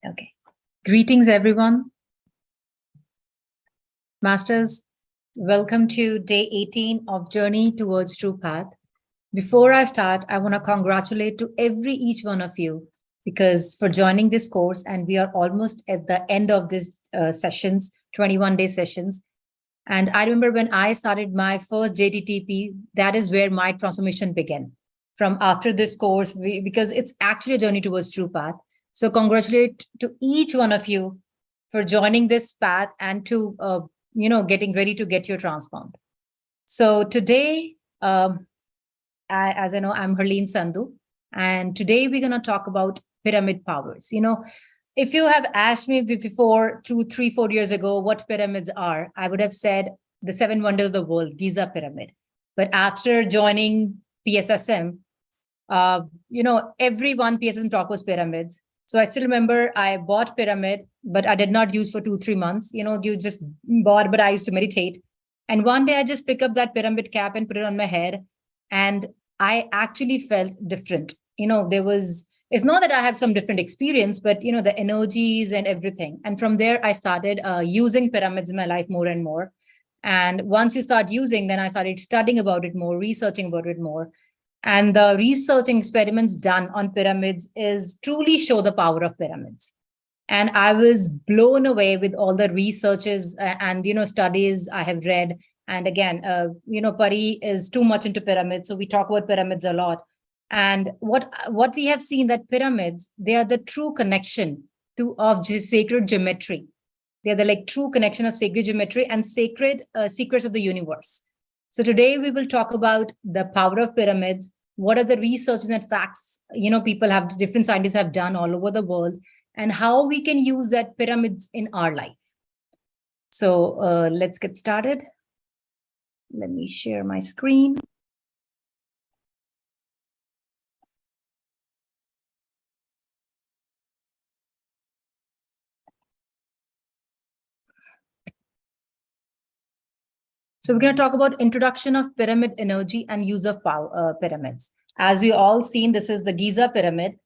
Okay. Greetings, everyone. Masters, welcome to day 18 of Journey Towards True Path. Before I start, I want to congratulate to each one of you because for joining this course, and we are almost at the end of this sessions, 21-day sessions. And I remember when I started my first JTTP, that is where my transformation began. From after this course, because it's actually a journey towards true path. So congratulate to each one of you for joining this path and to, getting ready to get your transformed. So today, as I know, I'm Sandhu, and today we're going to talk about pyramid powers. If you have asked me before 2, 3, 4 years ago what pyramids are, I would have said the 7 wonders of the world, Giza pyramid. But after joining PSSM, everyone PSSM talk was pyramids. So I still remember I bought pyramid, but I did not use for 2, 3 months. You just bought, but I used to meditate. And one day I just pick up that pyramid cap and put it on my head. And I actually felt different. It's not that I have some different experience, but the energies and everything. And from there, I started using pyramids in my life more and more. And once you start using, then I started studying about it more, researching about it more. And the researching experiments done on pyramids is truly show the power of pyramids. And I was blown away with all the researches and studies I have read. And again, Pari is too much into pyramids, so we talk about pyramids a lot. And what we have seen that pyramids, they are the true connection of sacred geometry. They are the true connection of sacred geometry and sacred secrets of the universe. So today we will talk about the power of pyramids. What are the researches and facts different scientists have done all over the world, and how we can use that pyramids in our life. So let's get started. Let me share my screen. So we're going to talk about introduction of pyramid energy and use of pyramids. As we all seen, this is the Giza pyramid.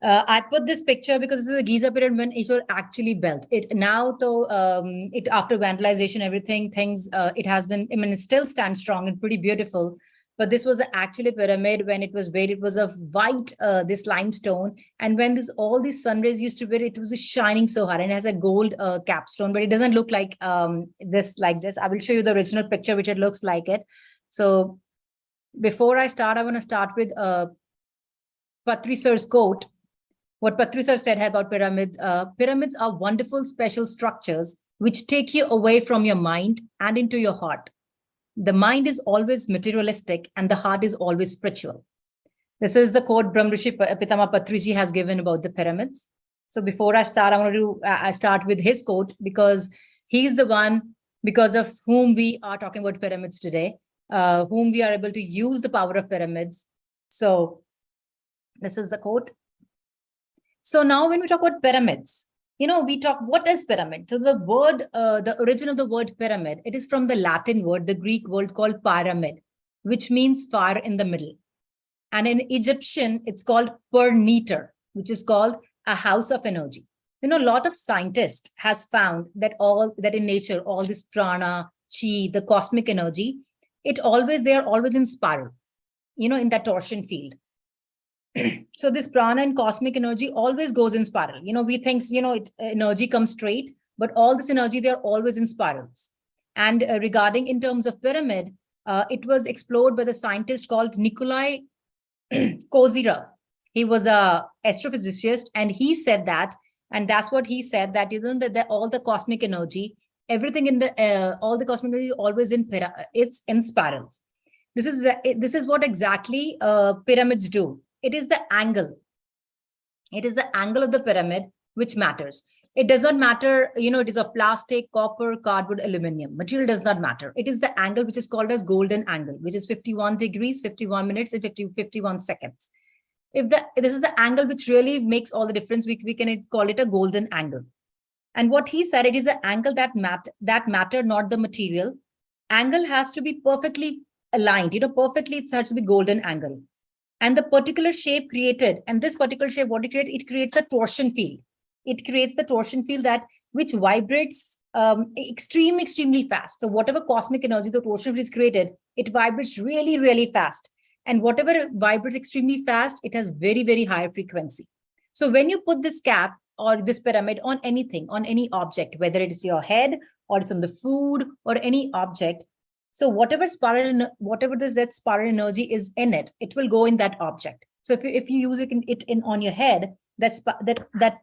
I put this picture because this is the Giza pyramid when it was actually built. It now, though, it after vandalization, everything, it has been, it still stands strong and pretty beautiful. But this was actually a pyramid when it was made. It was of white, this limestone. And when all these sun rays used to be, it was shining so hard, and it has a gold capstone, but it doesn't look like this. I will show you the original picture, which it looks like it. So before I start, I want to start with Patri Sir's quote. What Patri Sir said about pyramids. Pyramids are wonderful, special structures which take you away from your mind and into your heart. The mind is always materialistic and the heart is always spiritual. This is the quote Brahmrishi Pitama Patriji has given about the pyramids. So before I start, I want to start with his quote because he's the one because of whom we are talking about pyramids today, whom we are able to use the power of pyramids. So this is the quote. So now when we talk about pyramids, we talk, what is pyramid? So the word, the origin of the word pyramid, it is from the Latin word, the Greek word called pyramid, which means fire in the middle. And in Egyptian, it's called perneter, which is called a house of energy. A lot of scientists has found that in nature, all this prana, chi, the cosmic energy, they are always in spiral, in that torsion field. So this prana and cosmic energy always goes in spiral. We think, energy comes straight, but all this energy, they're always in spirals. And regarding in terms of pyramid, it was explored by the scientist called Nikolai Kozyrov. He was a astrophysicist, and he said that, and that's what he said, that that all the cosmic energy, everything in all the cosmic energy always it's in spirals. This is what exactly pyramids do. It is the angle. It is the angle of the pyramid which matters. It does not matter, it is of plastic, copper, cardboard, aluminum. Material does not matter. It is the angle which is called as golden angle, which is 51 degrees, 51 minutes, and 51 seconds. This is the angle which really makes all the difference, we can call it a golden angle. And what he said, it is the angle that matter, not the material. Angle has to be perfectly aligned, perfectly, it has to be golden angle. And the particular shape created, and this particular shape, what it creates a torsion field. it creates the torsion field that which vibrates extremely fast. So whatever cosmic energy the torsion field is created, it vibrates really fast. And whatever vibrates extremely fast, it has very high frequency. So when you put this cap or this pyramid on anything, on any object, whether it is your head or it's on the food or any object, so whatever that spiral energy is in it, it will go in that object. So if you use it on your head, that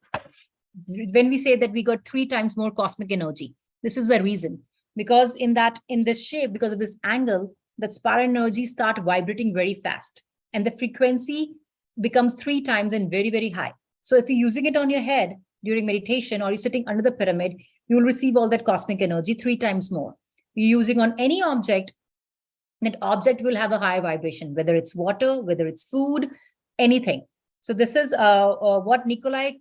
when we say that we got 3 times more cosmic energy, this is the reason. Because in this shape, because of this angle, that spiral energy start vibrating very fast, and the frequency becomes 3 times and very high. So if you're using it on your head during meditation, or you're sitting under the pyramid, you will receive all that cosmic energy 3 times more. You're using on any object, that object will have a higher vibration, whether it's water, whether it's food, anything. So this is what Nikolai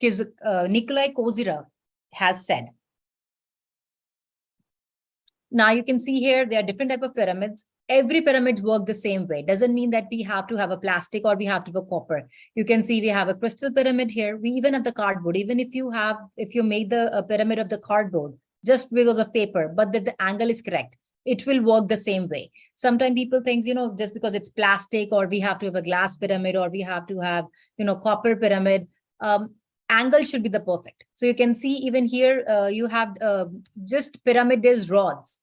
Kozyrov has said. Now you can see here, there are different type of pyramids. Every pyramid works the same way. Doesn't mean that we have to have a plastic or we have to have a copper. You can see we have a crystal pyramid here. We even have the cardboard. Even if you made the pyramid of the cardboard just because of paper, but that the angle is correct, it will work the same way. Sometimes people think, just because it's plastic, or we have to have a glass pyramid, or we have to have, copper pyramid, angle should be the perfect. So you can see even here, you have just pyramid, there's rods.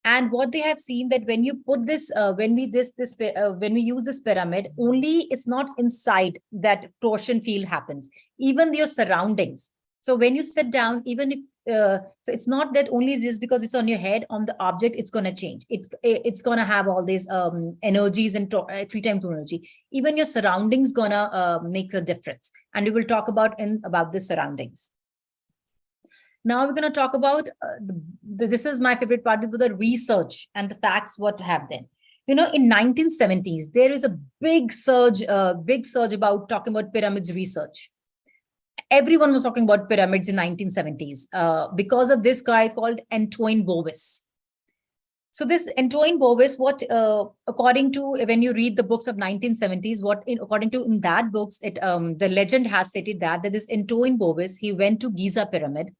And what they have seen that when you put this, when we use this pyramid, only it's not inside that torsion field happens, even your surroundings. So when you sit down, even if, so it's not that only just because it's on your head, on the object, it's going to change. It's going to have all these energies and 3 times more energy. Even your surroundings going to make a difference. And we will talk about the surroundings. Now we're going to talk about, this is my favorite part, the research and the facts what have been. In 1970s, there is a big surge about talking about pyramids research. Everyone was talking about pyramids in 1970s because of this guy called Antoine Bovis. So this Antoine Bovis, according to, when you read the books of 1970s, according to in that books, the legend has stated that this Antoine Bovis, he went to Giza pyramid,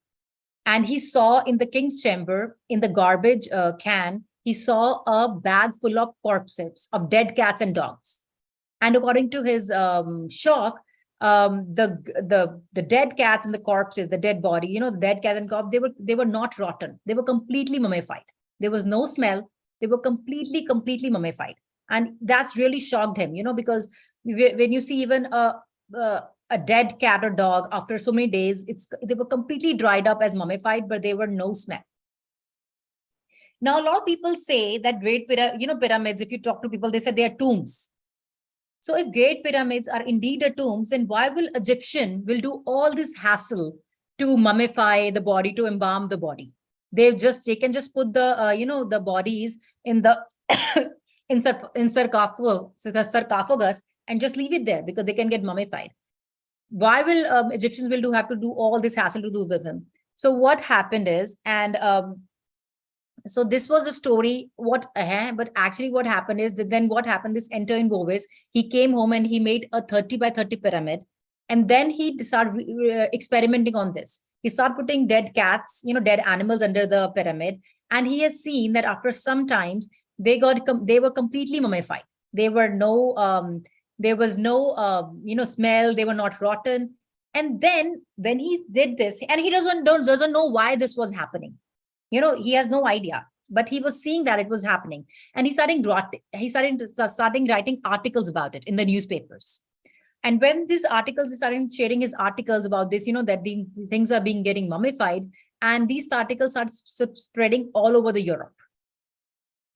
and he saw in the king's chamber, in the garbage can, he saw a bag full of corpses of dead cats and dogs. And according to his shock, the dead cats and the corpses, the dead body, the dead cats and corpses, they were not rotten. They were completely mummified. There was no smell. They were completely mummified. And that's really shocked him, because when you see even a dead cat or dog after so many days, they were completely dried up as mummified, but they were no smell. Now, a lot of people say that pyramids, if you talk to people, they say they are tombs. So if great pyramids are indeed a tombs, then why will Egyptian will do all this hassle to mummify the body, to embalm the body? They can just put the, the bodies in the in sarcophagus and just leave it there because they can get mummified. Why will Egyptians have to do all this hassle to do with him? So what happened is, and so this was a story, but actually what happened is that then what happened, this Antoine Bovis, he came home and he made a 30 by 30 pyramid. And then he started experimenting on this. He started putting dead cats, dead animals under the pyramid. And he has seen that after some times, they were completely mummified. There was no smell. They were not rotten. And then when he did this, and he doesn't know why this was happening. He has no idea, but he was seeing that it was happening. And he started writing articles about it in the newspapers. And when these articles, he started sharing his articles about this, that the things are getting mummified. And these articles started spreading all over the Europe.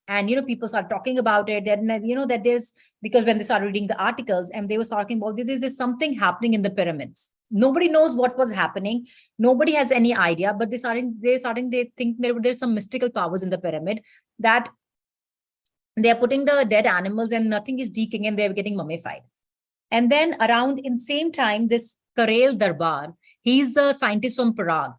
And, people start talking about it. Then, that there's, because when they started reading the articles and they were talking about there's something happening in the pyramids. Nobody knows what was happening. Nobody has any idea, but they think there's some mystical powers in the pyramid that they are putting the dead animals and nothing is decaying and they're getting mummified. And then around in same time, this Karel Darbar, he's a scientist from Prague.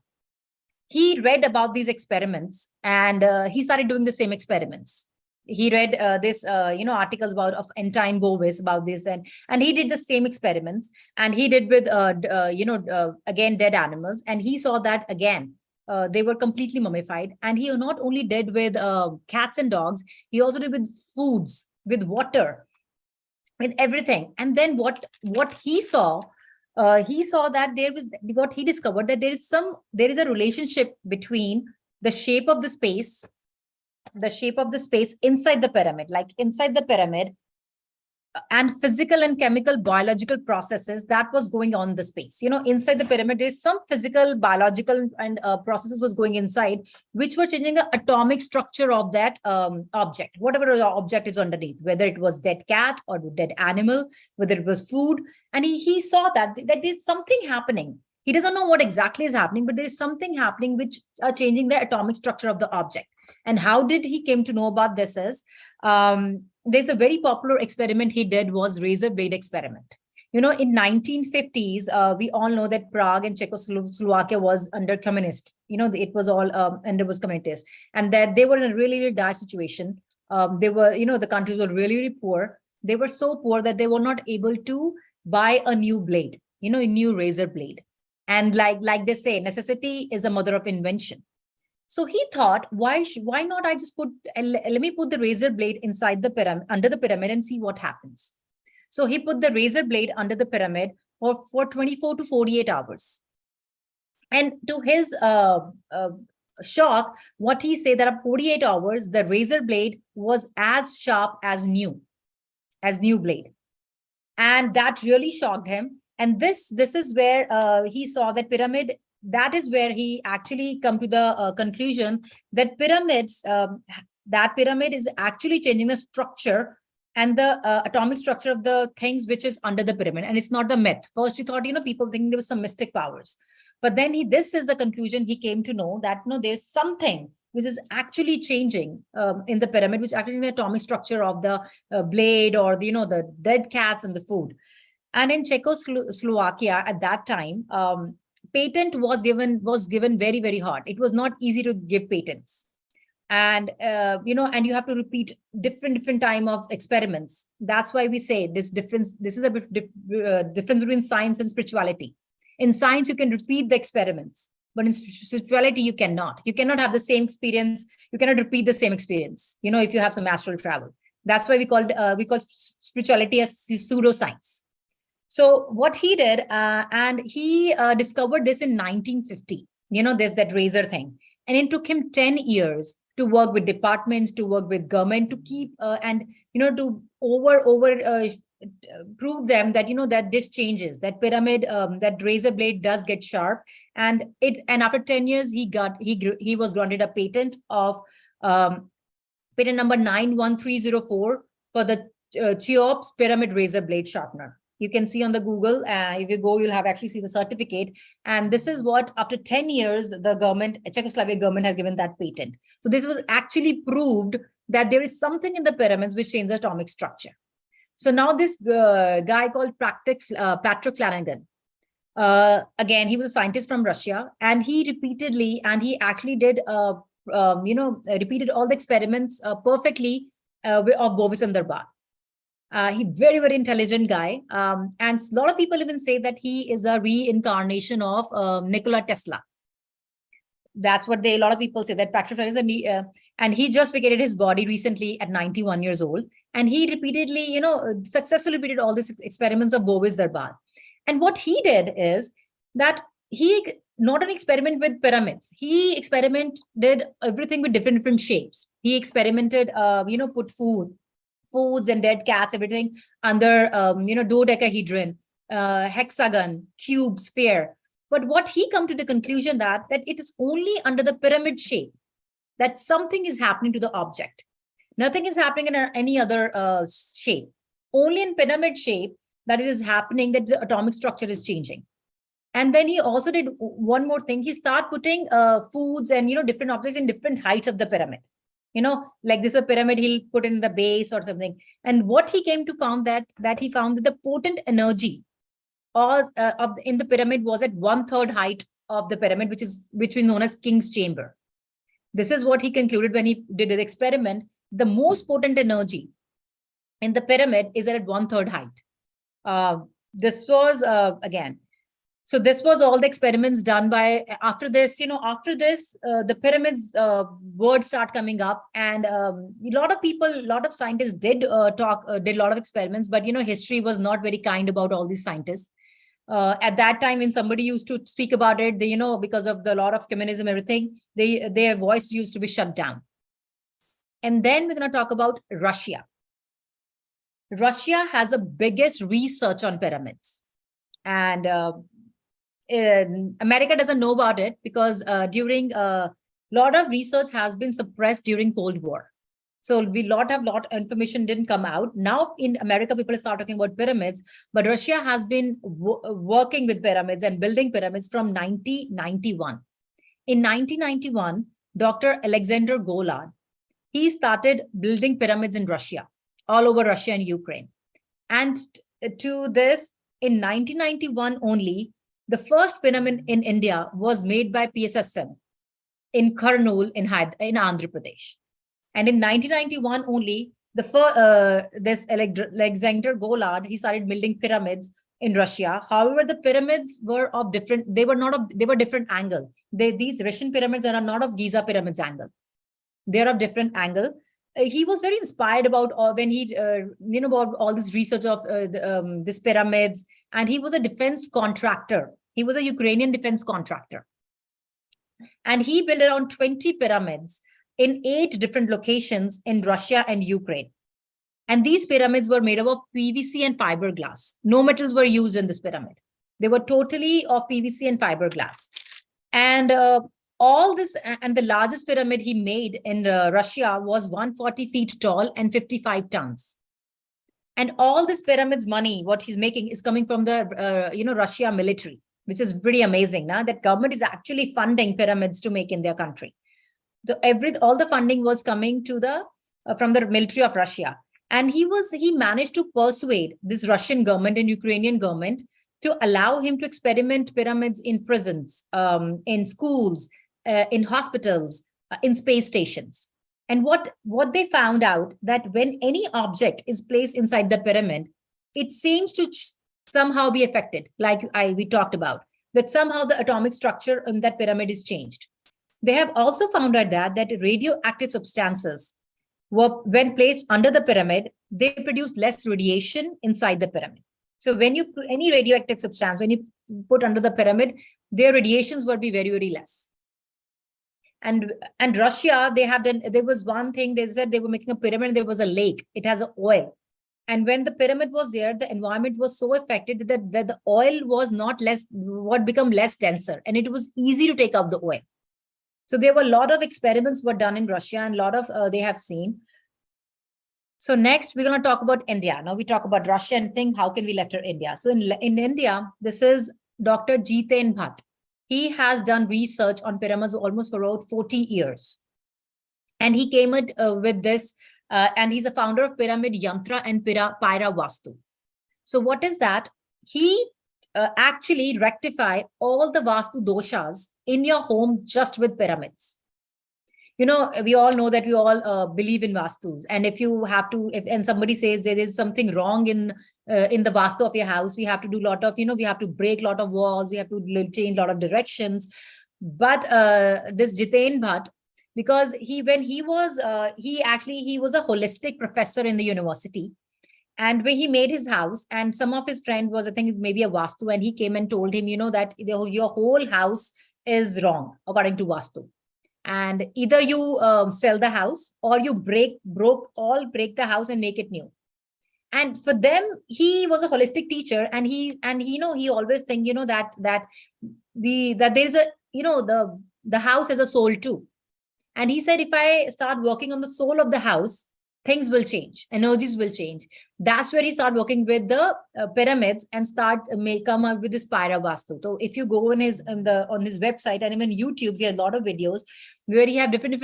He read about these experiments and he started doing the same experiments. he read this articles about of Entine Bovis about this, and he did the same experiments, and he did with again dead animals, and he saw that again they were completely mummified. And he not only did with cats and dogs, he also did with foods, with water, with everything. And then what he saw that there was, what he discovered, that there is a relationship between the shape of the space inside the pyramid, like inside the pyramid, and physical and chemical biological processes that was going on in the space. Inside the pyramid, there's some physical, biological, and processes was going inside, which were changing the atomic structure of that object, whatever the object is underneath, whether it was dead cat or dead animal, whether it was food. And he saw that there's something happening. He doesn't know what exactly is happening, but there is something happening which are changing the atomic structure of the object. And how did he came to know about this is, there's a very popular experiment he did, was razor blade experiment. In 1950s, we all know that Prague and Czechoslovakia was under communist. It was all and it was communist, and that they were in a really, really dire situation. They were, the countries were really, really poor. They were so poor that they were not able to buy a new blade, a new razor blade. And like they say, necessity is a mother of invention. So he thought, why not I just let me put the razor blade inside the pyramid, under the pyramid, and see what happens. So he put the razor blade under the pyramid for 24 to 48 hours. And to his shock, what he said, that after 48 hours, the razor blade was as sharp as new blade. And that really shocked him. And this is where he saw that pyramid. That is where he actually come to the conclusion that pyramid is actually changing the structure and the atomic structure of the things which is under the pyramid. And it's not the myth. First, he thought, people think there was some mystic powers. But then this is the conclusion he came to know, that there's something which is actually changing in the pyramid, which actually the atomic structure of the blade, or the dead cats and the food. And in Czechoslovakia at that time, patent was given very, very hard. It was not easy to give patents. And, and you have to repeat different time of experiments. That's why we say this difference. This is a bit difference between science and spirituality. In science, you can repeat the experiments, but in spirituality, you cannot. You cannot have the same experience. You cannot repeat the same experience, if you have some astral travel. That's why we call spirituality as pseudoscience. So what he did, and he discovered this in 1950, there's that razor thing. And it took him 10 years to work with departments, to work with government, to keep, to prove them that, that this changes, that pyramid, that razor blade does get sharp. And after 10 years, he was granted a patent of patent number 91304 for the Cheops pyramid razor blade sharpener. You can see on the Google, if you go, you'll have actually see the certificate. And this is what, after 10 years, the government, Czechoslovakia government, has given that patent. So this was actually proved that there is something in the pyramids which changes the atomic structure. So now this guy called Patrick Flanagan, again, he was a scientist from Russia, and he actually did, repeated all the experiments perfectly of Bovis and Darbar. He very, very intelligent guy. And a lot of people even say that he is a reincarnation of Nikola Tesla. That's what a lot of people say, that Patrick Flanagan, and he just vacated his body recently at 91 years old. And he repeatedly, successfully repeated all these experiments of Bovis Darbar. And what he did is that he, not an experiment with pyramids, he experimented everything with different shapes. He experimented, put foods and dead cats, everything under, dodecahedron, hexagon, cube, sphere. But what he come to the conclusion that it is only under the pyramid shape that something is happening to the object. Nothing is happening in any other shape. Only in pyramid shape that it is happening, that the atomic structure is changing. And then he also did one more thing. He started putting foods and different objects in different heights of the pyramid. Like this is a pyramid, he'll put in the base or something. And what he came to found that he found that the potent energy in the pyramid was at 1/3 height of the pyramid, which is known as King's Chamber. This is what he concluded when he did the experiment. the most potent energy in the pyramid is at 1/3 height. This was again. So this was all the experiments done by. After this, the pyramids words start coming up, and a lot of people, a lot of scientists did did a lot of experiments, but history was not very kind about all these scientists. At that time, when somebody used to speak about it, they, because of the lot of communism, everything, their voice used to be shut down. And then we're going to talk about Russia. Russia has the biggest research on pyramids, and America doesn't know about it because during a lot of research has been suppressed during Cold War. So a lot of information didn't come out. Now in America, people start talking about pyramids, but Russia has been working with pyramids and building pyramids from 1991. In 1991, Dr. Alexander Golod, he started building pyramids in Russia, all over Russia and Ukraine. And to this, in 1991 only, the first pyramid in India was made by PSSM in Kurnool in Andhra Pradesh. And in 1991 only, this Alexander Golod, he started building pyramids in Russia. However, the pyramids were of different, they were different angle. These Russian pyramids are not of Giza pyramids angle. They're of different angle. He was very inspired about when he, about all this research of these pyramids. And he was a defense contractor. He was a Ukrainian defense contractor. And he built around 20 pyramids in 8 different locations in Russia and Ukraine. And these pyramids were made up of PVC and fiberglass. No metals were used in this pyramid. They were totally of PVC and fiberglass. And all this, and the largest pyramid he made in Russia was 140 feet tall and 55 tons. And all this pyramid's money, what he's making, is coming from the, Russia military, which is pretty amazing. Now that government is actually funding pyramids to make in their country. So all the funding was coming to from the military of Russia. And he managed to persuade this Russian government and Ukrainian government to allow him to experiment pyramids in prisons, in schools, in hospitals, in space stations. And what they found out, that when any object is placed inside the pyramid, it seems to somehow be affected, like we talked about, that somehow the atomic structure in that pyramid is changed. They have also found out that radioactive substances when placed under the pyramid, they produce less radiation inside the pyramid. So when you put any radioactive substance, when you put under the pyramid, their radiations would be very, very less. And Russia, there was one thing, they said they were making a pyramid, there was a lake, it has an oil. And when the pyramid was there, the environment was so affected that the oil was become less denser, and it was easy to take out the oil. So there were a lot of experiments were done in Russia, and a lot of they have seen. So next, we're going to talk about India. Now we talk about Russia and think, how can we lecture India? So in India, this is Dr. JTTP-3. He has done research on pyramids almost for about 40 years. And he came with this, and he's a founder of Pyramid Yantra and Pyra Vastu. So what is that? He actually rectify all the Vastu doshas in your home just with pyramids. We all know that we all believe in Vastus. And if you have to, and somebody says there is something wrong in the Vastu of your house, we have to do a lot of, we have to break a lot of walls, we have to change a lot of directions. But this JTTP-3, because he was a holistic professor in the university. And when he made his house, and some of his friend was, I think maybe a Vastu, and he came and told him, that your whole house is wrong according to Vastu. And either you sell the house, or you break the house and make it new. And for them, he was a holistic teacher, and he always think, that there's the house has a soul too. And he said, if I start working on the soul of the house, things will change, energies will change. That's where he started working with the pyramids and come up with this Pyra Vastu. So if you go on his website and even YouTube, he has a lot of videos where he have different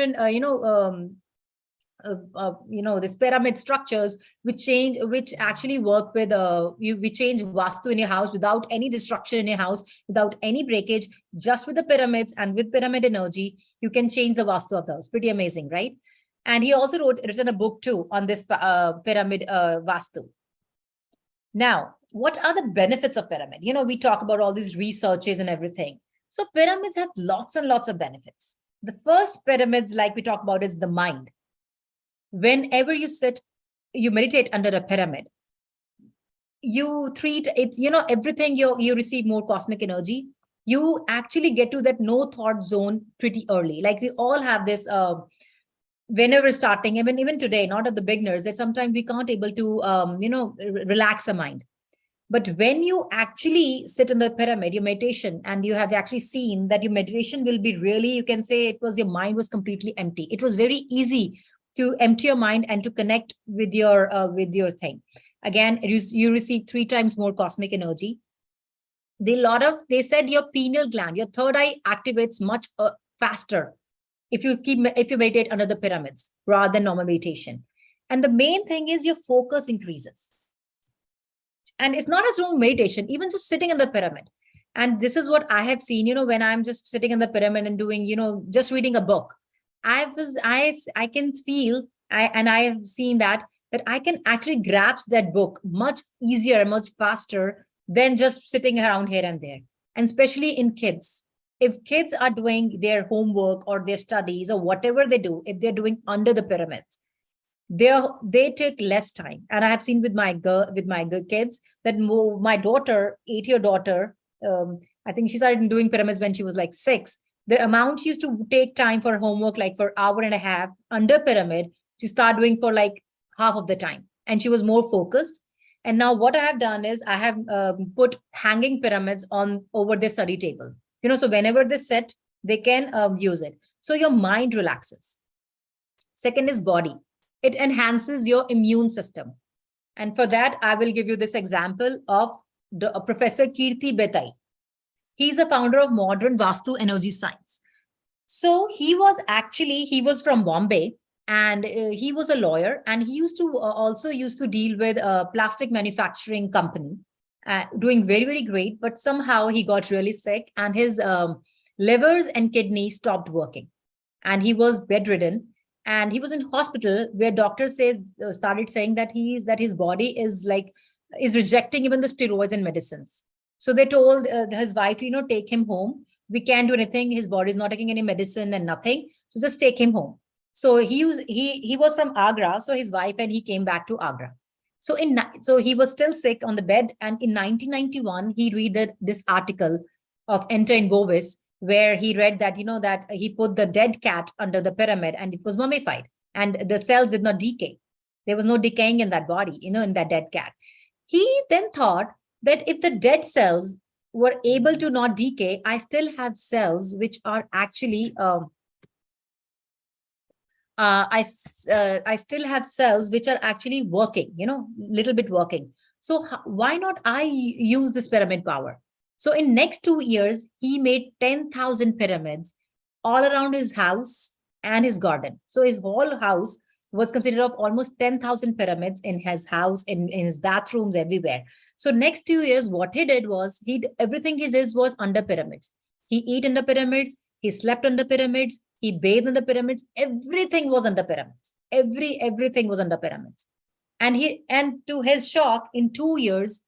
this pyramid structures which actually work with we change Vastu in your house without any destruction in your house, without any breakage, just with the pyramids and with pyramid energy, you can change the Vastu of the house. Pretty amazing, right? And he also written a book too on this pyramid Vastu. Now, what are the benefits of pyramid? We talk about all these researches and everything. So pyramids have lots and lots of benefits. The first pyramids, like we talk about, is the mind. Whenever you meditate under a pyramid, you treat it's, everything, you receive more cosmic energy. You actually get to that no thought zone pretty early. Like we all have this, whenever starting, even today, not at the beginners, that sometimes we can't able to, relax the mind. But when you actually sit in the pyramid, your meditation, and you have actually seen that your meditation will be really, you can say your mind was completely empty. It was very easy to empty your mind and to connect with your thing. Again, you receive 3 times more cosmic energy. They said your pineal gland, your third eye activates much faster if you meditate under the pyramids rather than normal meditation. And the main thing is your focus increases. And it's not as normal meditation, even just sitting in the pyramid. And this is what I have seen, when I'm just sitting in the pyramid and doing, just reading a book. I can feel, and I have seen that I can actually grasp that book much easier, much faster than just sitting around here and there. And especially in kids. If kids are doing their homework or their studies or whatever they do, if they're doing under the pyramids, they take less time. And I have seen with my kids that my daughter, 8-year daughter, I think she started doing pyramids when she was like 6. The amount she used to take time for homework, like for hour and a half under pyramid, she started doing for like half of the time, and she was more focused. And now what I have done is I have put hanging pyramids over their study table. So whenever they sit, they can use it. So your mind relaxes. Second is body. It enhances your immune system. And for that, I will give you this example of Professor Kirti Betai. He's a founder of modern Vastu energy science. So he was from Bombay, and he was a lawyer, and he also used to deal with a plastic manufacturing company, doing very, very great. But somehow he got really sick, and his livers and kidneys stopped working, and he was bedridden. And he was in hospital where doctors started saying that his body is rejecting even the steroids and medicines. So they told his wife, take him home. We can't do anything. His body is not taking any medicine and nothing. So just take him home. So he was from Agra. So his wife and he came back to Agra. So he was still sick on the bed. And in 1991, he read this article of Enter in Bovis, where he read that, that he put the dead cat under the pyramid and it was mummified and the cells did not decay. There was no decaying in that body, in that dead cat. He then thought that if the dead cells were able to not decay, I still have cells which are actually, I still have cells which are actually working, little bit working. So why not I use this pyramid power? So in next 2 years, he made 10,000 pyramids all around his house and his garden. So his whole house was considered of almost 10,000 pyramids in his house, in his bathrooms, everywhere. So next 2 years, what he did was everything he did was under pyramids. He ate under pyramids. He slept under pyramids. He bathed under pyramids. Everything was under pyramids. Everything was under pyramids. And to his shock, in 2 years,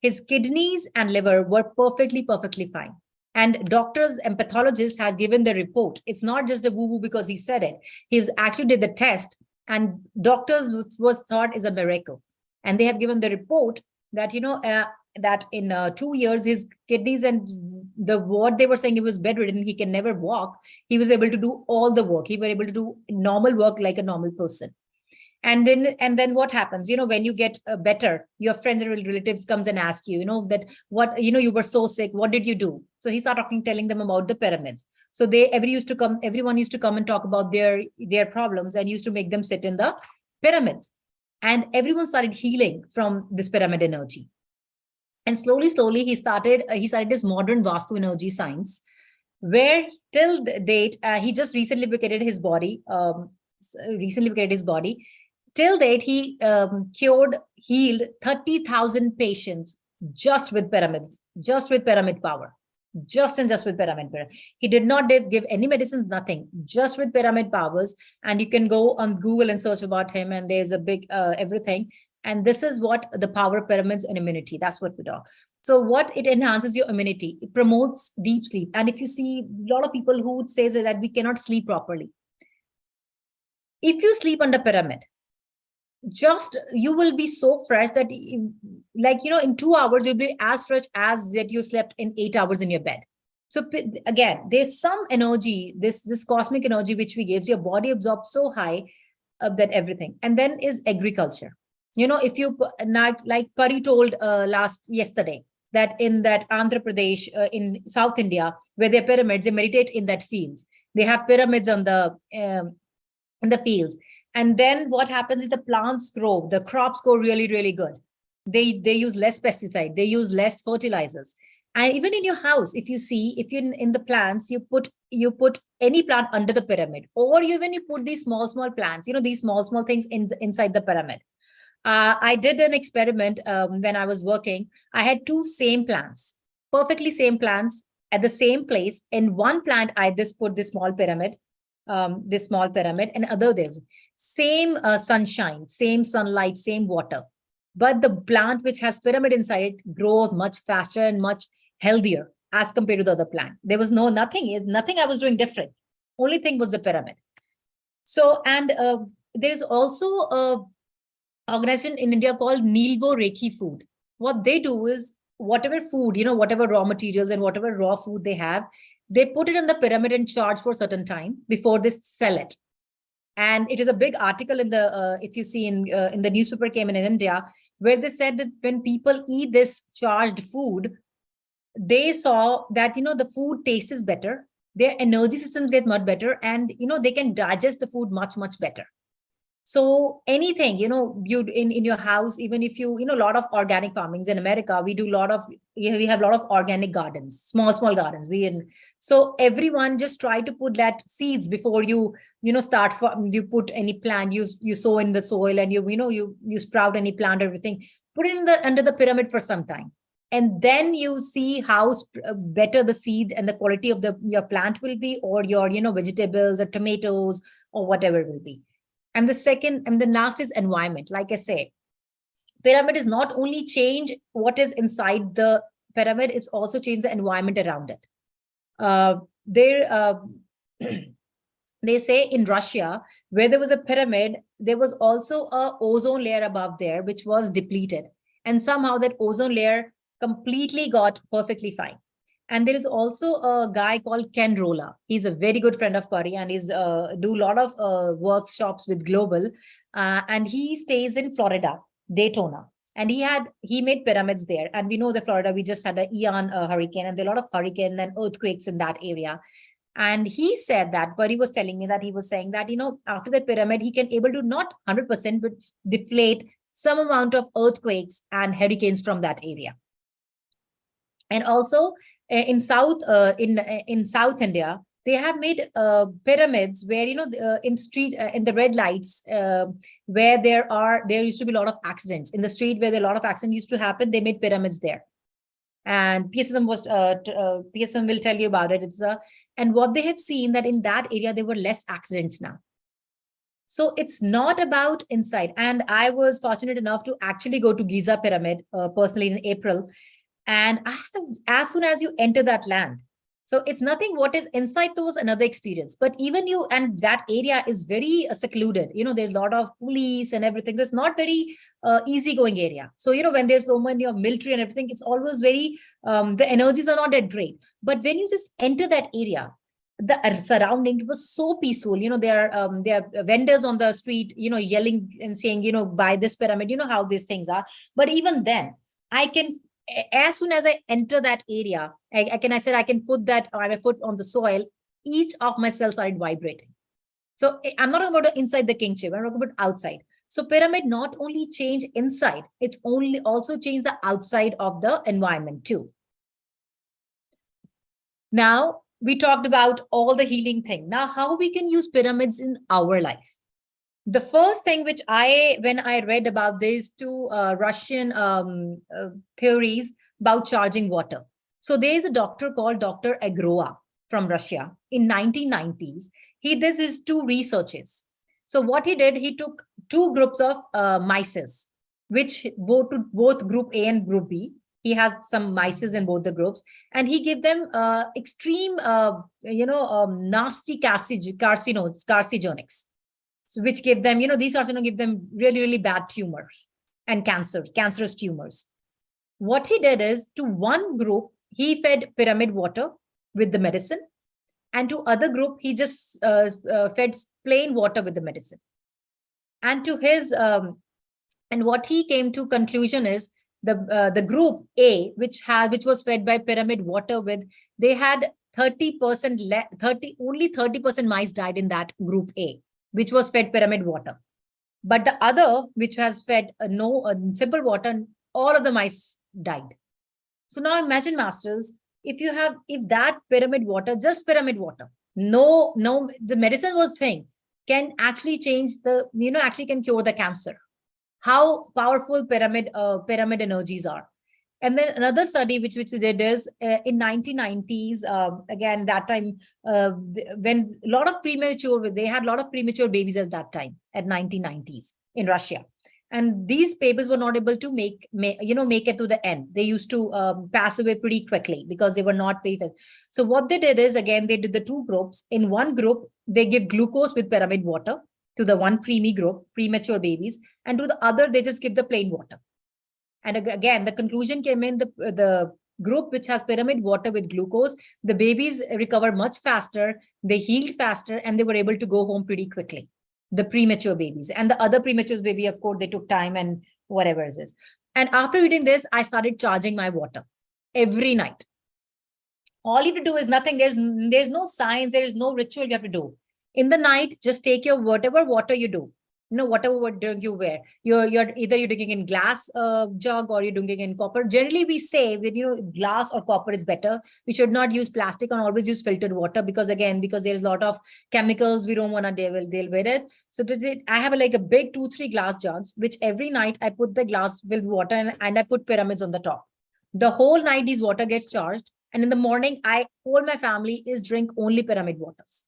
his kidneys and liver were perfectly fine. And doctors and pathologists had given the report. It's not just a woo-woo because he said it. He actually did the test, and doctors was thought is a miracle. And they have given the report that, that in 2 years, his kidneys and what they were saying, he was bedridden, he can never walk. He was able to do all the work. He was able to do normal work like a normal person. And then what happens, when you get better, your friends and relatives comes and ask you, that what, you were so sick, what did you do? So he started telling them about the pyramids. So everyone used to come and talk about their problems and used to make them sit in the pyramids. And everyone started healing from this pyramid energy. And slowly, he started this modern Vastu energy science, where till date, he just recently vacated his body, Till date, he healed 30,000 patients just with pyramids, just with pyramid power. just and just with pyramid power. He did not give any medicines, nothing, just with pyramid powers. And you can go on Google and search about him, and there's a big everything. And this is what the power of pyramids and immunity. That's what we talk. So what it enhances your immunity, it promotes deep sleep. And if you see a lot of people who would say that we cannot sleep properly, if you sleep under pyramid, just you will be so fresh that like, you know, in 2 hours you'll be as fresh as that you slept in 8 hours in your bed. So again, there's some energy, this cosmic energy which we gives, your body absorbs so high that everything. And then is agriculture. You know, if you like Pari told yesterday that in that Andhra Pradesh in South India, where there are pyramids, they meditate in that fields. They have pyramids on the in the fields. And then what happens is the plants grow, the crops go really, really good. They use less pesticide, they use less fertilizers. And even in your house, if you see, if you in the plants, you put any plant under the pyramid, or even you put these small plants, you know, these small things inside the pyramid. I did an experiment when I was working. I had 2 same plants, perfectly same plants at the same place. In one plant, I just put this small pyramid, and other there's same sunshine, same sunlight, same water. But the plant which has pyramid inside it grows much faster and much healthier as compared to the other plant. There was nothing I was doing different. Only thing was the pyramid. So, and there's also a organization in India called Nilvo Rekhi Food. What they do is whatever food, you know, whatever raw materials and whatever raw food they have, they put it on the pyramid and charge for a certain time before they sell it. And it is a big article in the, if you see in the newspaper came in India, where they said that when people eat this charged food, they saw that, you know, the food tastes better, their energy systems get much better, and, you know, they can digest the food much better. So anything, you know, you in your house, even if you know, a lot of organic farmings in America, we have a lot of organic gardens, small gardens. So everyone just try to put that seeds before you start you put any plant, you sow in the soil, and you sprout any plant or everything, put it under the pyramid for some time. And then you see how better the seed and the quality of your plant will be, or your, vegetables or tomatoes or whatever it will be. And the last is environment. Like I say, pyramid is not only change what is inside the pyramid, it's also change the environment around it. They say in Russia, where there was a pyramid, there was also a ozone layer above there, which was depleted. And somehow that ozone layer completely got perfectly fine. And there is also a guy called Ken Rolla. He's a very good friend of Pari, and he's do a lot of workshops with Global. And he stays in Florida, Daytona. And he made pyramids there. And we know the Florida, we just had an Ian hurricane, and there are a lot of hurricane and earthquakes in that area. And he said that, Pari was telling me that he was saying that, after the pyramid, he can able to not 100%, but deflate some amount of earthquakes and hurricanes from that area. And also in South India, they have made pyramids where, in the red lights, where there used to be a lot of accidents in the street, where a lot of accidents used to happen. They made pyramids there. And PSSM will tell you about it. And what they have seen that in that area, there were less accidents now. So it's not about inside. And I was fortunate enough to actually go to Giza Pyramid personally in April. And as soon as you enter that land, so it's nothing what is inside, was another experience. But even and that area is very secluded. There's a lot of police and everything. So it's not very easygoing area. So, when there's so many of military and everything, it's always very, the energies are not that great. But when you just enter that area, the surrounding was so peaceful. There are vendors on the street, yelling and saying, buy this pyramid, how these things are. But even then, as soon as I enter that area, I can put my foot on the soil, each of my cells started vibrating. So I'm not talking about inside the king chip, I'm talking about outside. So pyramid not only change inside, it's also change the outside of the environment too. Now, we talked about all the healing thing. Now, how we can use pyramids in our life? The first thing which when I read about these two Russian theories about charging water. So there is a doctor called Dr. Agrova from Russia in 1990s. This is two researches. So what he did, he took two groups of mice, which both group A and group B. He has some mice in both the groups, and he gave them extreme, nasty carcinogens, so which give them, these carcinogens give them really, really bad tumors and cancerous tumors. What he did is, to one group, he fed pyramid water with the medicine, and to other group, he just fed plain water with the medicine. And to his, and what he came to conclusion is, the group A, which was fed by pyramid water with, they had 30%, only 30% mice died in that group A, which was fed pyramid water. But the other, which has fed simple water, all of the mice died. So now imagine, masters, if that pyramid water, just pyramid water, the medicine was thing, can actually change actually can cure the cancer. How powerful pyramid energies are. And then another study which they did is in 1990s, again, that time, when a lot of they had a lot of premature babies at that time, at 1990s in Russia. And these babies were not able to make it to the end. They used to pass away pretty quickly because they were not patient. So what they did is, again, they did the two groups. In one group, they give glucose with pyramid water to the one preemie group, premature babies, and to the other, they just give the plain water. And again, the conclusion came in, the group which has pyramid water with glucose, the babies recover much faster, they healed faster, and they were able to go home pretty quickly, the premature babies. And the other premature baby, of course, they took time and whatever it is. And after reading this, I started charging my water every night. All you have to do is nothing. There's no science, there is no ritual you have to do. In the night, just take your whatever water you do, whatever water you wear, you're either you're drinking in glass jug or you're drinking in copper. Generally, we say that glass or copper is better. We should not use plastic and always use filtered water, because there's a lot of chemicals, we don't want to deal with it. So I have a big 2-3 glass jugs, which every night I put the glass with water and I put pyramids on the top. The whole night these water gets charged, and in the morning, all my family is drink only pyramid waters.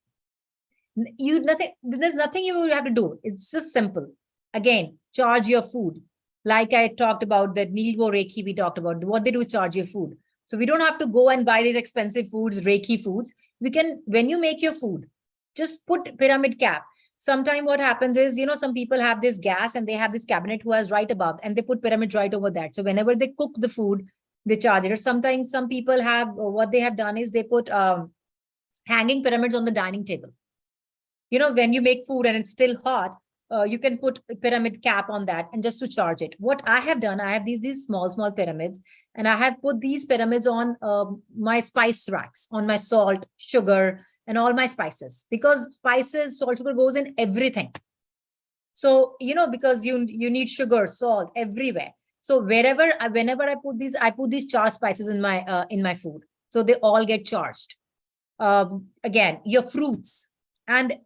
There's nothing you will have to do. It's just simple. Again, charge your food. Like I talked about that Nilvo Reiki, we talked about what they do is charge your food. So we don't have to go and buy these expensive foods, Reiki foods. We can, when you make your food, just put pyramid cap. Sometimes what happens is, some people have this gas and they have this cabinet who has right above, and they put pyramid right over that. So whenever they cook the food, they charge it. Or sometimes some people have, what they have done is they put hanging pyramids on the dining table. When you make food and it's still hot, you can put a pyramid cap on that and just to charge it. What I have done, I have these small pyramids, and I have put these pyramids on my spice racks, on my salt, sugar, and all my spices, because spices, salt, sugar goes in everything. So, because you need sugar, salt everywhere. So whenever I put these charged spices in my food. So they all get charged. Again, your fruits. And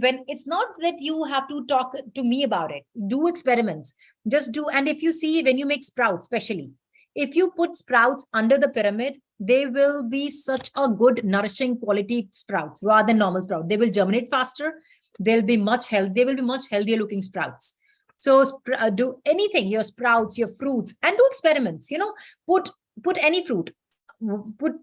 when it's not that you have to talk to me about it, do experiments, just do. And if you see, when you make sprouts, especially if you put sprouts under the pyramid, they will be such a good nourishing quality sprouts rather than normal sprouts. They will germinate faster. They will be much healthier looking sprouts. So do anything, your sprouts, your fruits, and do experiments, put any fruit,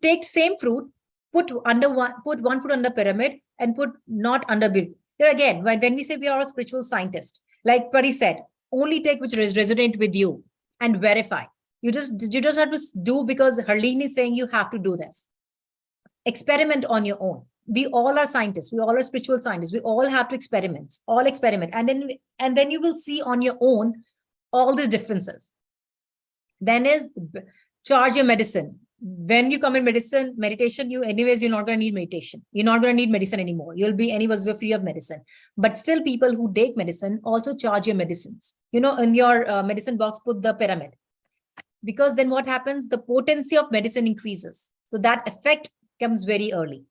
take same fruit, put one foot under pyramid and put not under bid. Here again, when we say we are a spiritual scientist, like Pari said, only take which resonate with you and verify. You just have to do because Harlene is saying you have to do this. Experiment on your own. We all are scientists. We all are spiritual scientists. We all have to experiment. And then you will see on your own all the differences. Then is charge your medicine. When you come in meditation, you're not going to need meditation. You're not going to need medicine anymore. You'll be we're free of medicine. But still, people who take medicine also charge your medicines. In your medicine box, put the pyramid. Because then what happens? The potency of medicine increases. So that effect comes very early.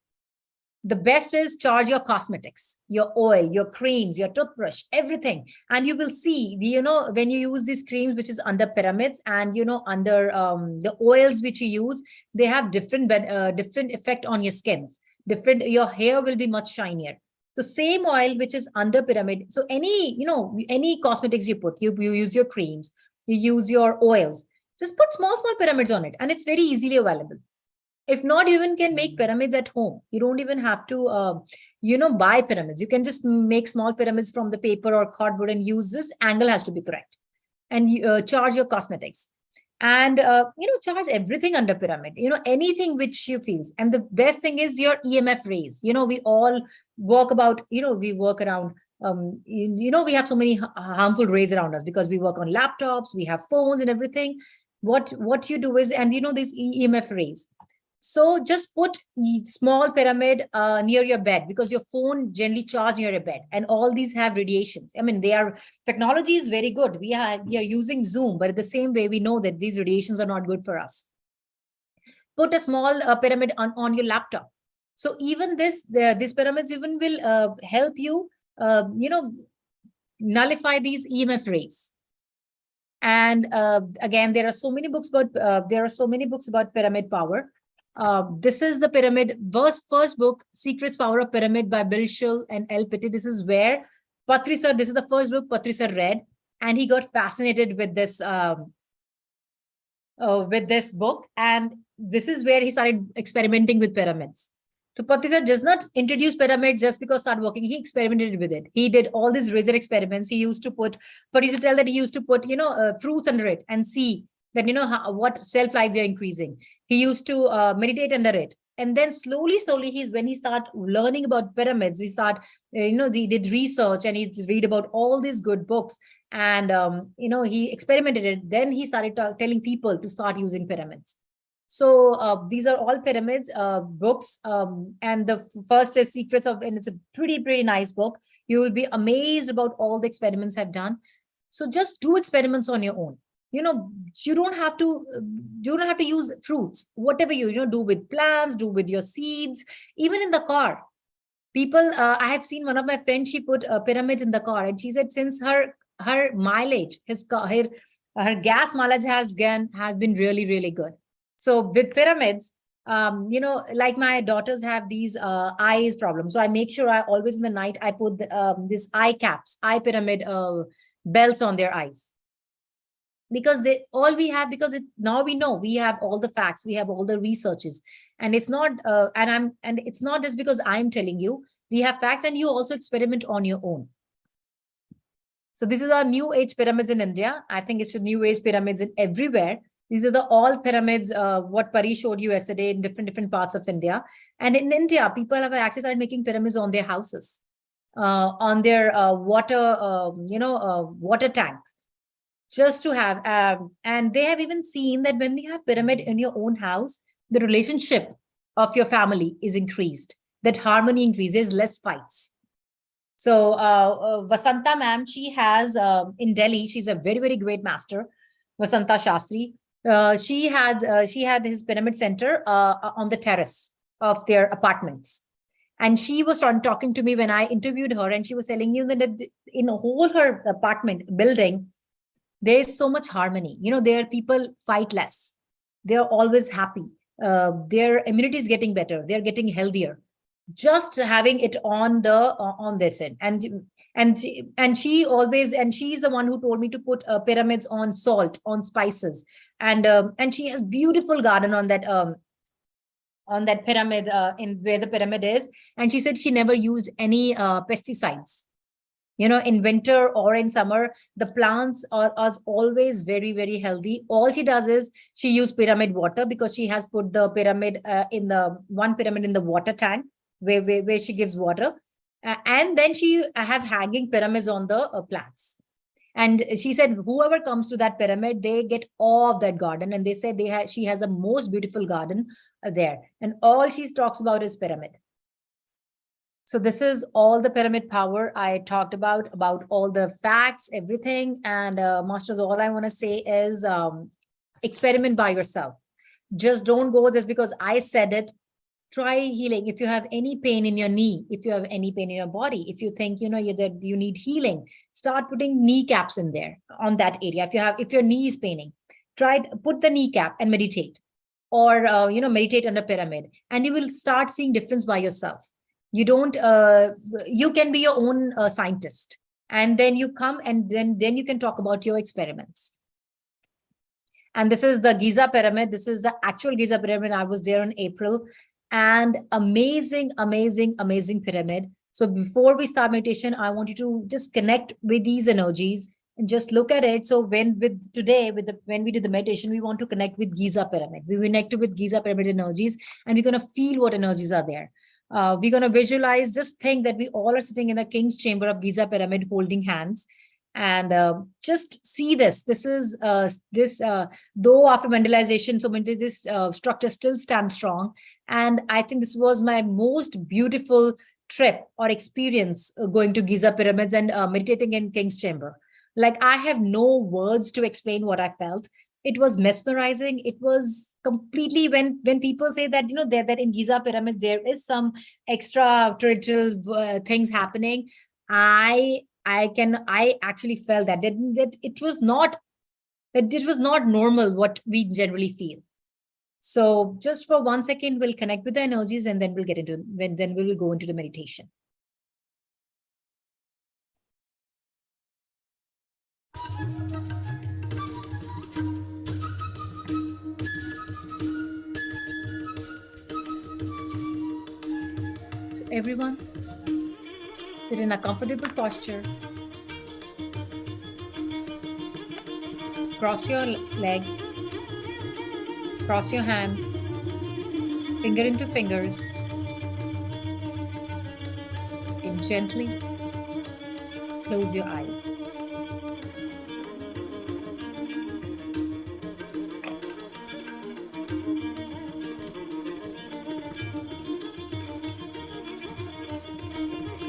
The best is charge your cosmetics, your oil, your creams, your toothbrush, everything. And you will see, when you use these creams, which is under pyramids, and, under the oils which you use, they have different effect on your skins. Your hair will be much shinier. The same oil which is under pyramid. So any cosmetics you put, you use your creams, you use your oils, just put small pyramids on it, and it's very easily available. If not, you even can make pyramids at home. You don't even have to, buy pyramids. You can just make small pyramids from the paper or cardboard and use this. Angle has to be correct. And charge your cosmetics. And, charge everything under pyramid, anything which you feel. And the best thing is your EMF rays. We all work around, we have so many harmful rays around us because we work on laptops, we have phones and everything. What you do is, and these EMF rays. So just put small pyramid near your bed, because your phone generally charges near your bed, and all these have radiations. I mean, technology is very good. We are using Zoom, but in the same way, we know that these radiations are not good for us. Put a small pyramid on your laptop. So even these pyramids even will help you, nullify these EMF rays. And again, there are so many books about pyramid power. This is the pyramid first book, Secrets Power of Pyramid by Bill Shull and L. Pitti. This is where Patri sir, this is the first book Patri sir read, and he got fascinated with this book, and this is where he started experimenting with pyramids. So Patri sir does not introduce pyramids just because it started working. He experimented with it. He did all these razor experiments. He used to put fruits under it and see that, what self-life they're increasing. He used to meditate under it. And then slowly, when he started learning about pyramids, he did research and he read about all these good books. And, he experimented it. Then he started telling people to start using pyramids. So these are all pyramids books. And the first is Secrets of, and it's a pretty nice book. You will be amazed about all the experiments I've done. So just do experiments on your own. You don't have to use fruits. Whatever you do with plants, do with your seeds, even in the car. People, I have seen one of my friends, she put pyramids in the car, and she said since her mileage, her gas mileage has been really good. So with pyramids, like my daughters have these eyes problems. So I make sure I always in the night, I put this eye pyramid belts on their eyes. Because now we know, we have all the facts, we have all the researches, and it's not it's not just because I'm telling you. We have facts, and you also experiment on your own. So this is our new age pyramids in India. I think it's the new age pyramids in everywhere. These are all pyramids, what Pari showed you yesterday in different parts of India. And in India, people have actually started making pyramids on their houses, on their water tanks. Just to have, and they have even seen that when you have pyramid in your own house, the relationship of your family is increased, that harmony increases, less fights. So Vasanta ma'am, she has in Delhi, she's a very great master, Vasanta Shastri. She had his pyramid center on the terrace of their apartments. And she was talking to me when I interviewed her, and she was telling you that in whole her apartment building, there's so much harmony. Their people fight less. They're always happy. Their immunity is getting better. They're getting healthier. Just having it on this end. And she's the one who told me to put pyramids on salt, on spices. And she has beautiful garden on that pyramid, in where the pyramid is. And she said she never used any pesticides. In winter or in summer, the plants are always very healthy. All she does is she uses pyramid water, because she has put the pyramid in the water tank where she gives water. And then she have hanging pyramids on the plants. And she said, whoever comes to that pyramid, they get all of that garden. And they said she has the most beautiful garden there. And all she talks about is pyramid. So this is all the pyramid power I talked about all the facts, everything. And masters, all I want to say is experiment by yourself. Just don't go just because I said it. try healing. If you have any pain in your knee, if you have any pain in your body, if you think, that you need healing, start putting kneecaps in there on that area. If your knee is paining, put the kneecap and meditate, or, meditate under pyramid, and you will start seeing difference by yourself. You can be your own scientist, and then you come and then you can talk about your experiments. And this is the Giza pyramid. This is the actual Giza pyramid. I was there in April, and amazing, amazing, amazing pyramid. So before we start meditation, I want you to just connect with these energies and just look at it. So when we did the meditation, we want to connect with Giza pyramid. We connected with Giza pyramid energies, and we're going to feel what energies are there. We're going to visualize, just think that we all are sitting in the king's chamber of Giza pyramid, holding hands. And just see this. This is though after vandalization, so this structure still stands strong. And I think this was my most beautiful trip or experience, going to Giza pyramids and meditating in King's Chamber. Like, I have no words to explain what I felt. It was mesmerizing. It was completely, when people say that, that in Giza pyramids there is some extraterrestrial things happening, I actually felt that it was not normal what we generally feel. So just for 1 second, we'll connect with the energies, and then then we will go into the meditation. So everyone, sit in a comfortable posture. Cross your legs. Cross your hands. Finger into fingers. And gently close your eyes.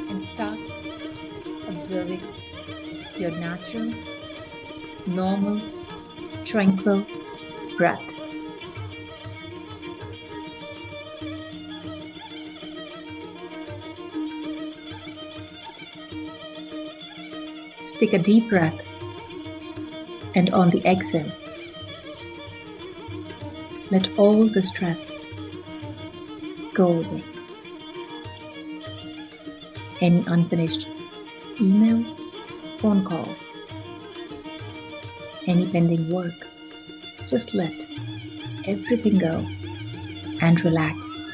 And start observing your natural, normal, tranquil breath. Just take a deep breath, and on the exhale, let all the stress go away. Any unfinished emails, phone calls, any pending work, just let everything go and relax.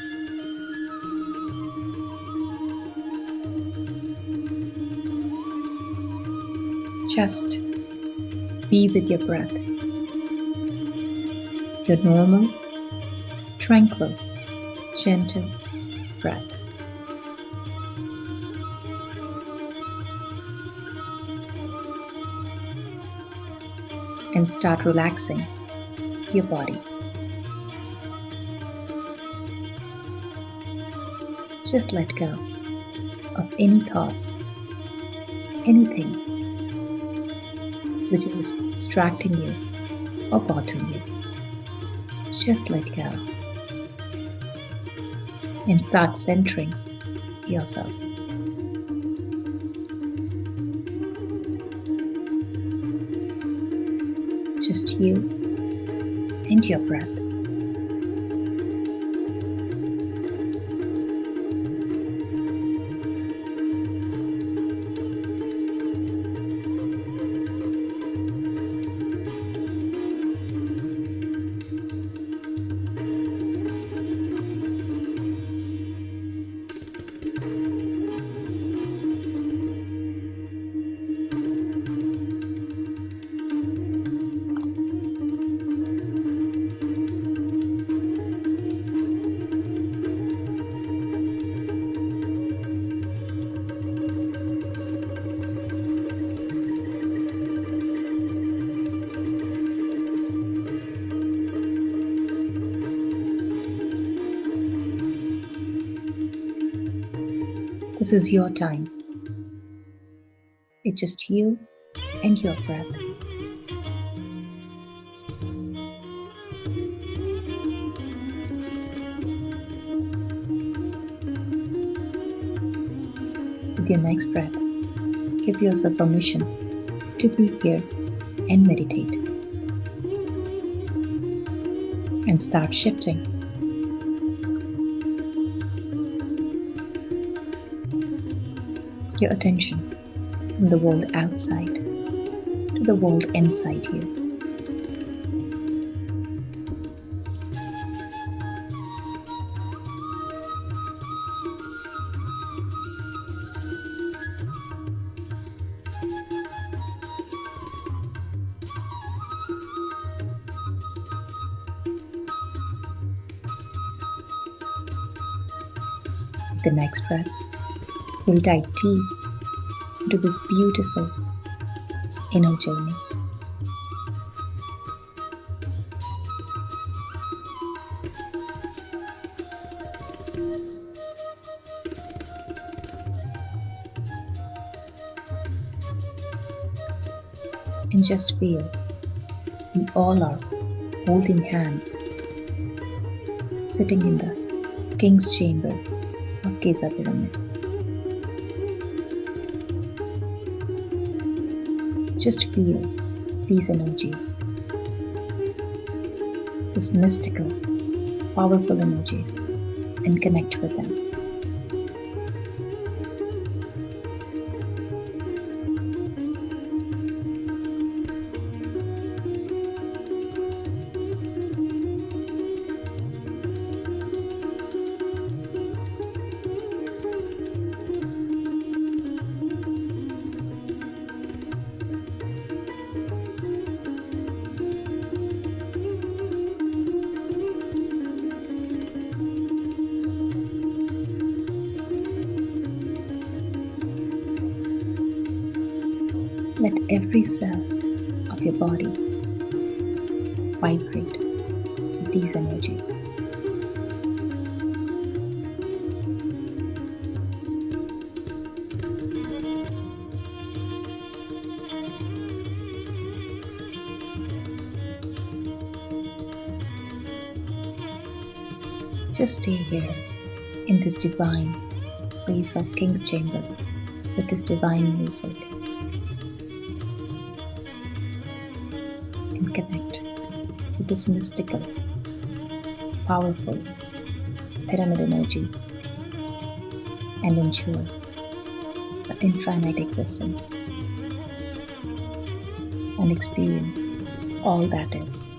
Just be with your breath, your normal, tranquil, gentle breath. And start relaxing your body. Just let go of any thoughts, anything which is distracting you or bothering you. Just let go and start centering yourself. Just you and your breath. This is your time. It's just you and your breath. With your next breath, give yourself permission to be here and meditate. And start shifting your attention from the world outside to the world inside you. With the next breath, we'll dive deep into this beautiful inner journey. And just feel we all are holding hands, sitting in the King's Chamber of Giza Pyramid. Just feel these energies, these mystical, powerful energies, and connect with them. Let every cell of your body vibrate with these energies. Just stay here in this divine place of King's Chamber with this divine music. And connect with this mystical, powerful pyramid energies and ensure the infinite existence and experience all that is.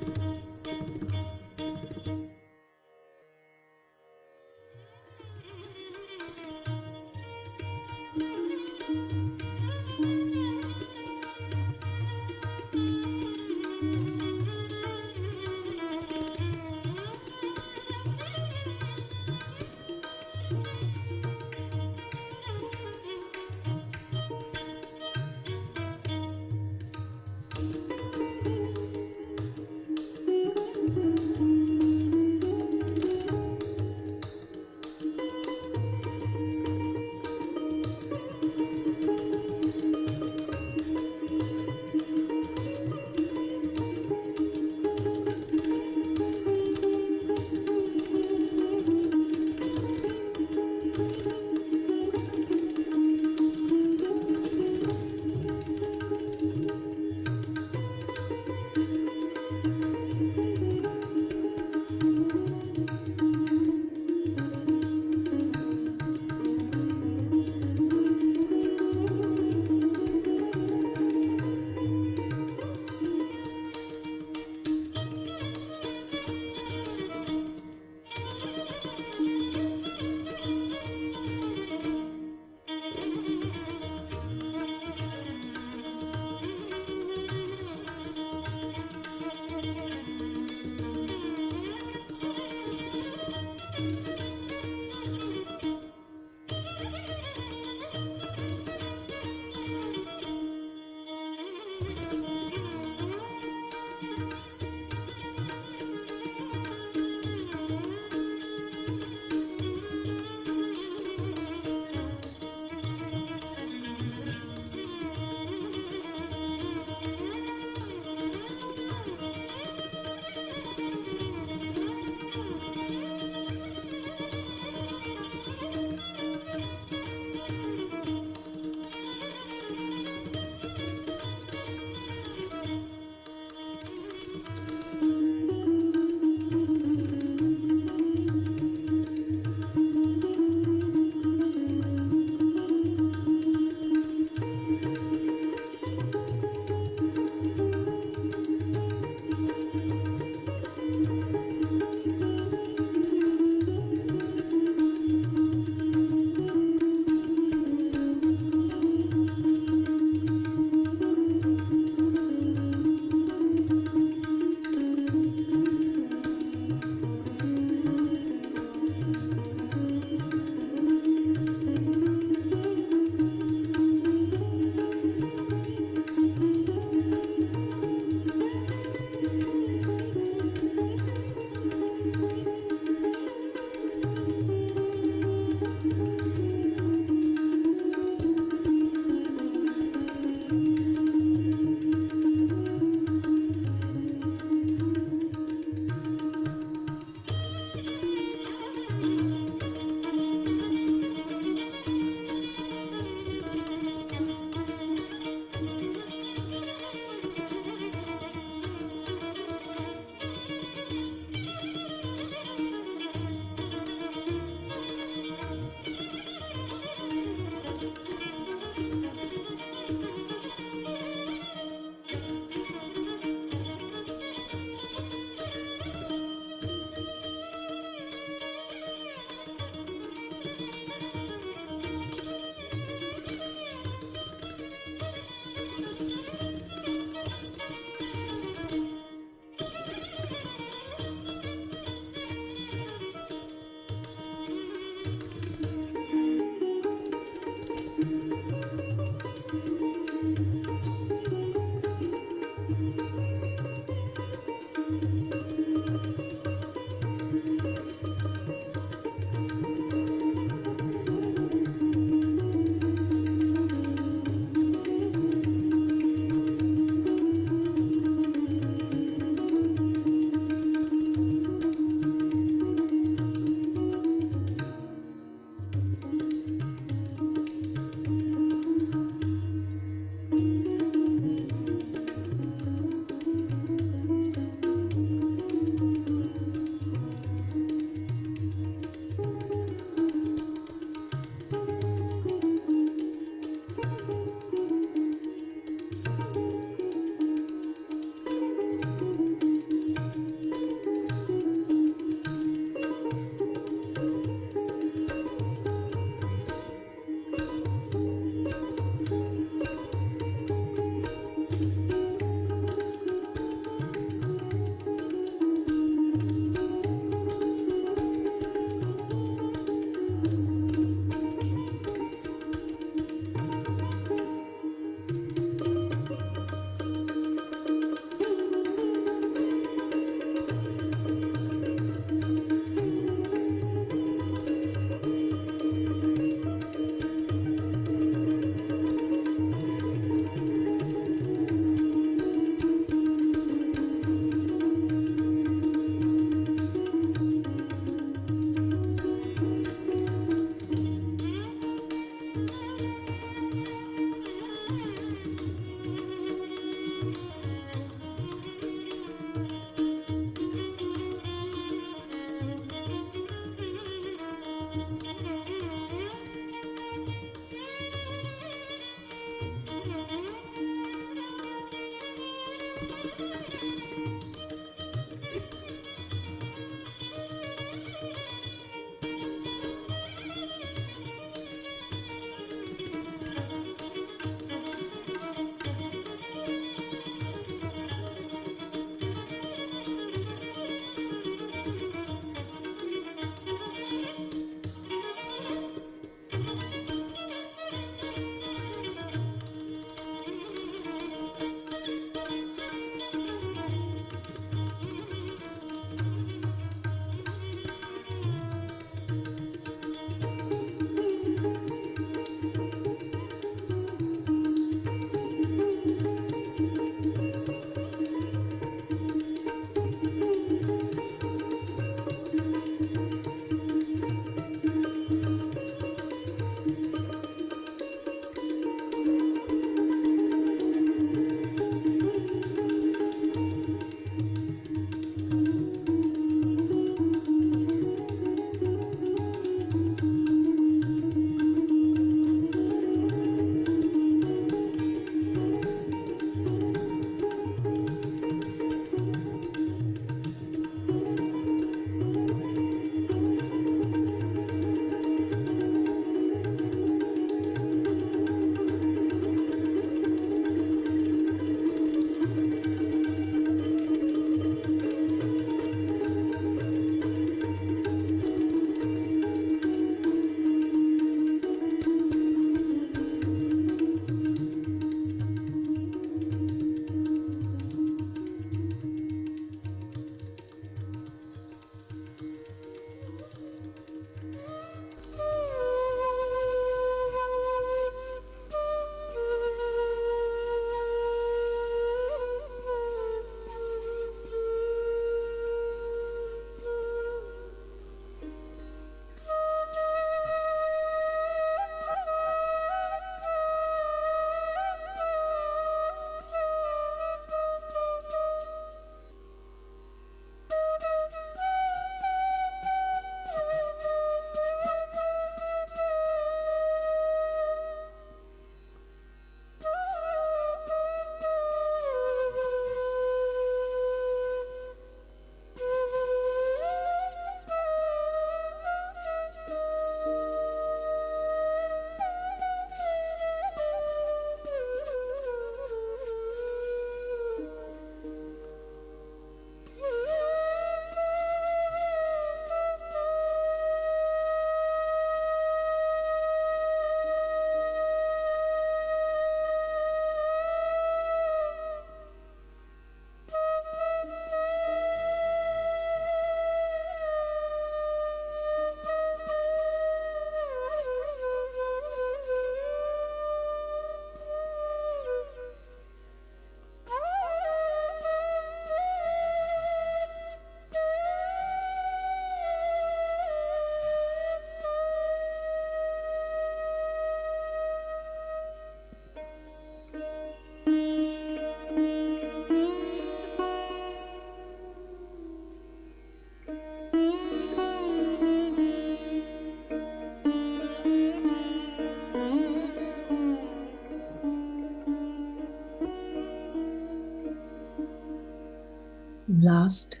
Last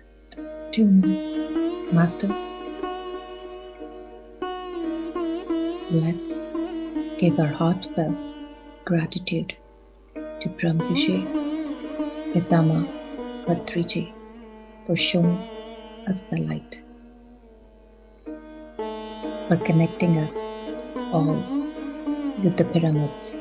2 minutes. Masters, let's give our heartfelt gratitude to Brahmrishi Pitama Bhatriji for showing us the light, for connecting us all with the pyramids,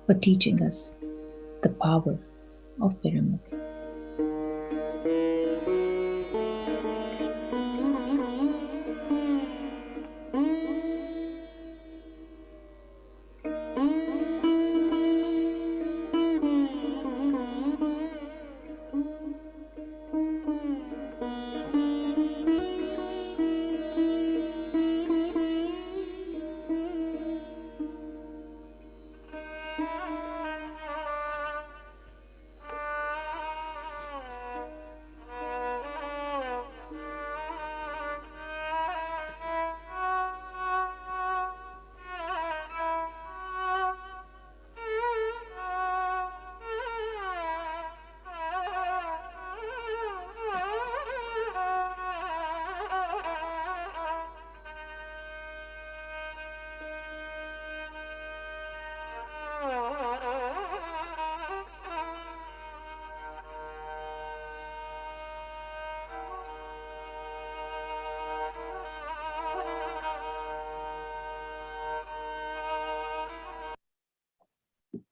for teaching us the power of pyramids.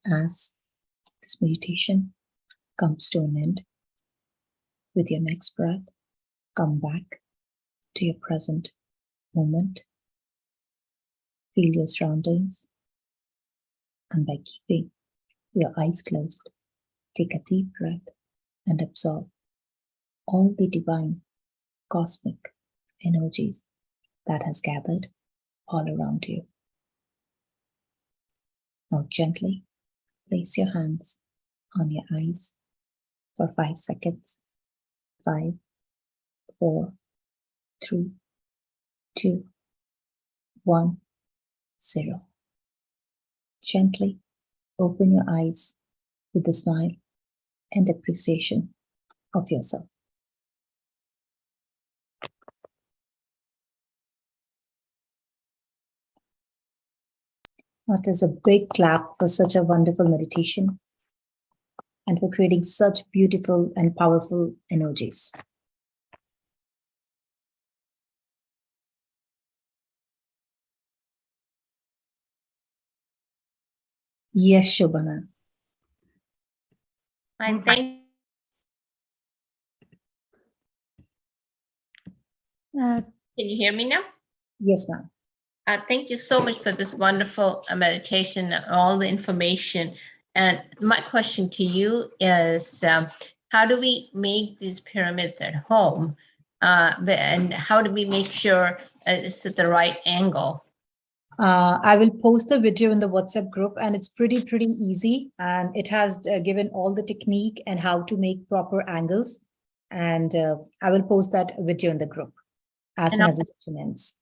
as this meditation comes to an end, with your next breath, come back to your present moment. Feel your surroundings, and by keeping your eyes closed, take a deep breath and absorb all the divine cosmic energies that has gathered all around you. Now gently place your hands on your eyes for 5 seconds. 5, 4, 3, 2, 1, 0. Gently open your eyes with a smile and appreciation of yourself. Masters, a big clap for such a wonderful meditation and for creating such beautiful and powerful energies. Yes, Shobhana. I thank. Can you hear me now? Yes, ma'am. Thank you so much for this wonderful meditation and all the information. And my question to you is, how do we make these pyramids at home? And how do we make sure it's at the right angle? I will post the video in the WhatsApp group, and it's pretty easy, and it has given all the technique and how to make proper angles. And I will post that video in the group as soon as the session ends.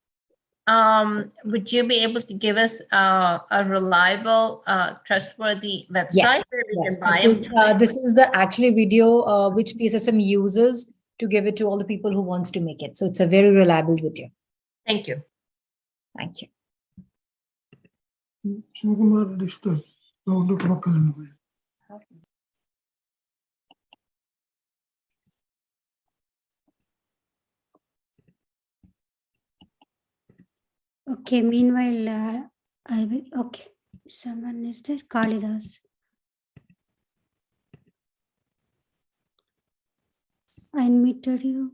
Would you be able to give us a reliable, trustworthy website where we can buy them? This is the actually video which PSSM uses to give it to all the people who wants to make it. So it's a very reliable video. Thank you. Thank you. Okay, meanwhile, I will, okay, someone is there, Kalidas. I unmuted you.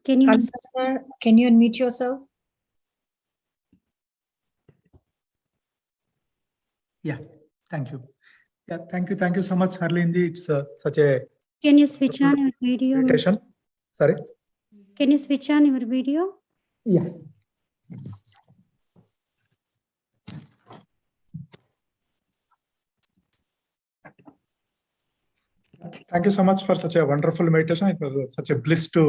Can you? Kalidas, sir, can you unmute yourself? Yeah, thank you. Yeah, thank you so much, Harllen. It's such a Can you switch on your video? meditation. Sorry. Can you switch on your video? Yeah. Thank you so much for such a wonderful meditation. It was such a bliss to